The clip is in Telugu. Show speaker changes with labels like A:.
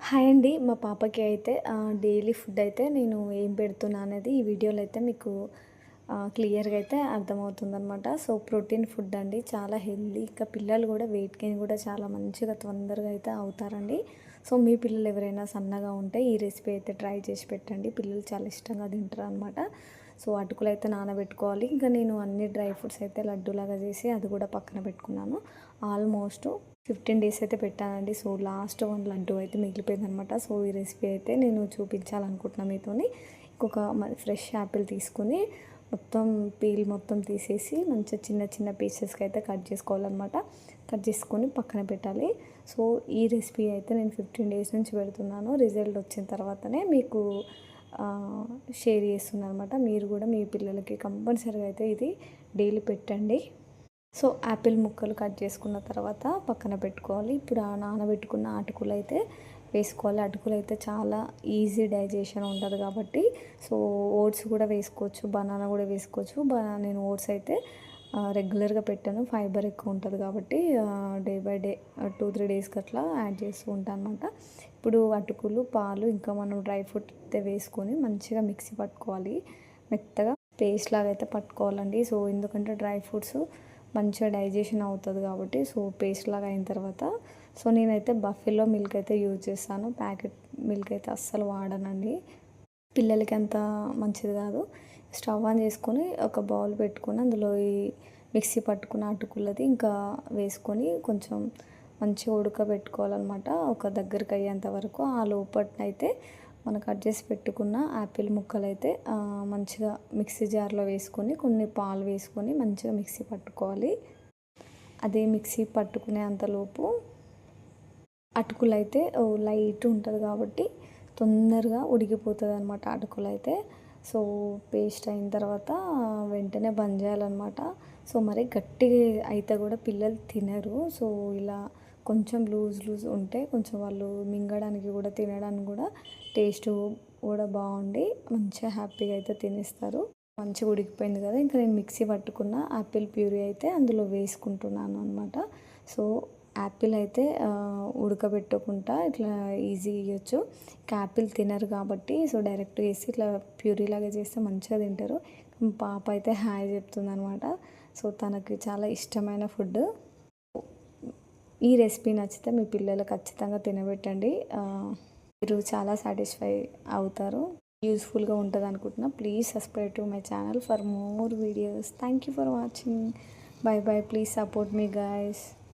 A: హాయ్ అండి. మా పాపకి అయితే డైలీ ఫుడ్ అయితే నేను ఏం పెడుతున్నా అనేది ఈ వీడియోలో అయితే మీకు క్లియర్‌గా అయితే అర్థమవుతుందనమాట. సో, ప్రోటీన్ ఫుడ్ అండి. చాలా హెల్తీ. ఇంకా పిల్లలు కూడా వెయిట్ గెయిన్ కూడా చాలా మంచిగా తొందరగా అయితే అవుతారండి. సో, మీ పిల్లలు ఎవరైనా సన్నగా ఉంటే ఈ రెసిపీ అయితే ట్రై చేసి పెట్టండి. పిల్లలు చాలా ఇష్టంగా తింటారనమాట. సో, అటుకులు అయితే నానబెట్టుకోవాలి. ఇంకా నేను అన్ని డ్రై ఫ్రూట్స్ అయితే లడ్డూలాగా చేసి అది కూడా పక్కన పెట్టుకున్నాను. ఆల్మోస్ట్ 15 డేస్ అయితే పెట్టానండి. సో, లాస్ట్ 1 లడ్డు అయితే మిగిలిపోయిందనమాట. సో, ఈ రెసిపీ అయితే నేను చూపించాలనుకుంటున్నా మీతోని. ఇంకొక ఫ్రెష్ యాపిల్ తీసుకొని మొత్తం పీల్ మొత్తం తీసేసి మంచిగా చిన్న చిన్న పీసెస్కి అయితే కట్ చేసుకోవాలన్నమాట. కట్ చేసుకొని పక్కన పెట్టాలి. సో, ఈ రెసిపీ అయితే నేను 15 డేస్ నుంచి పెడుతున్నాను. రిజల్ట్ వచ్చిన తర్వాతనే మీకు షేర్ చేస్తున్నాను అనమాట. మీరు కూడా మీ పిల్లలకి కంపల్సరీగా అయితే ఇది డైలీ పెట్టండి. సో, యాపిల్ ముక్కలు కట్ చేసుకున్న తర్వాత పక్కన పెట్టుకోవాలి. ఇప్పుడు ఆ నానబెట్టుకున్న అటుకులు అయితే వేసుకోవాలి. అటుకులు అయితే చాలా ఈజీ డైజెషన్ ఉంటుంది కాబట్టి సో, ఓట్స్ కూడా వేసుకోవచ్చు, బనానా కూడా వేసుకోవచ్చు. నేను ఓట్స్ అయితే రెగ్యులర్గా పెట్టాను. ఫైబర్ ఎక్కువ ఉంటుంది కాబట్టి డే బై డే 2-3 డేస్కి అట్లా యాడ్ చేస్తూ ఉంటాను అనమాట. ఇప్పుడు అటుకులు, పాలు ఇంకా మనం డ్రై ఫ్రూట్ అయితే వేసుకొని మంచిగా మిక్సీ పట్టుకోవాలి. మెత్తగా పేస్ట్ లాగా అయితే పట్టుకోవాలండి. సో, ఎందుకంటే డ్రై ఫ్రూట్స్ మంచిగా డైజెషన్ అవుతుంది కాబట్టి సో, పేస్ట్ లాగా అయిన తర్వాత సో, నేనైతే బఫెలో మిల్క్ అయితే యూజ్ చేస్తాను. ప్యాకెట్ మిల్క్ అయితే అస్సలు వాడనండి. పిల్లలకి అంత మంచిది కాదు. స్టవ్ ఆన్ చేసుకొని ఒక బౌల్ పెట్టుకొని అందులో ఈ మిక్సీ పట్టుకున్న అటుకులది ఇంకా వేసుకొని కొంచెం మంచిగా ఉడకబెట్టుకోవాలన్నమాట. ఒక దగ్గరికి అయ్యేంత వరకు. ఆ లోపటనైతే మనం కట్ చేసి పెట్టుకున్న యాపిల్ ముక్కలు అయితే మంచిగా మిక్సీ జార్లో వేసుకొని కొన్ని పాలు వేసుకొని మంచిగా మిక్సీ పట్టుకోవాలి. అదే మిక్సీ పట్టుకునే అంతలోపు అటుకులు అయితే లైట్ ఉంటుంది కాబట్టి తొందరగా ఉడికిపోతుంది అనమాట అటుకులు అయితే. సో, పేస్ట్ అయిన తర్వాత వెంటనే బంద్ చేయాలన్నమాట. సో, మరి గట్టిగా అయితే కూడా పిల్లలు తినరు. సో, ఇలా కొంచెం లూజ్ ఉంటే కొంచెం వాళ్ళు మింగడానికి కూడా తినడానికి కూడా టేస్ట్ కూడా బాగుండి మంచిగా హ్యాపీగా అయితే తినేస్తారు. మంచిగా ఉడికిపోయింది కదా, ఇంకా నేను మిక్సీ పట్టుకున్న యాపిల్ ప్యూరీ అయితే అందులో వేసుకుంటున్నాను అనమాట. సో, యాపిల్ అయితే ఉడకబెట్టకుండా ఇట్లా ఈజీ ఇవ్వచ్చు. ఇంకా యాపిల్ తినరు కాబట్టి సో, డైరెక్ట్ వేసి ఇట్లా ప్యూరీ లాగా చేస్తే మంచిగా తింటారు. పాప అయితే హాయ్ చెప్తుందనమాట. సో, తనకి చాలా ఇష్టమైన ఫుడ్. ఈ రెసిపీ నచ్చితే మీ పిల్లలు ఖచ్చితంగా తినబెట్టండి. మీరు చాలా సాటిస్ఫై అవుతారు. యూస్ఫుల్గా ఉంటుంది అనుకుంటున్నా. Please subscribe to my channel for more videos. Thank you for watching. By by. Please support me guys.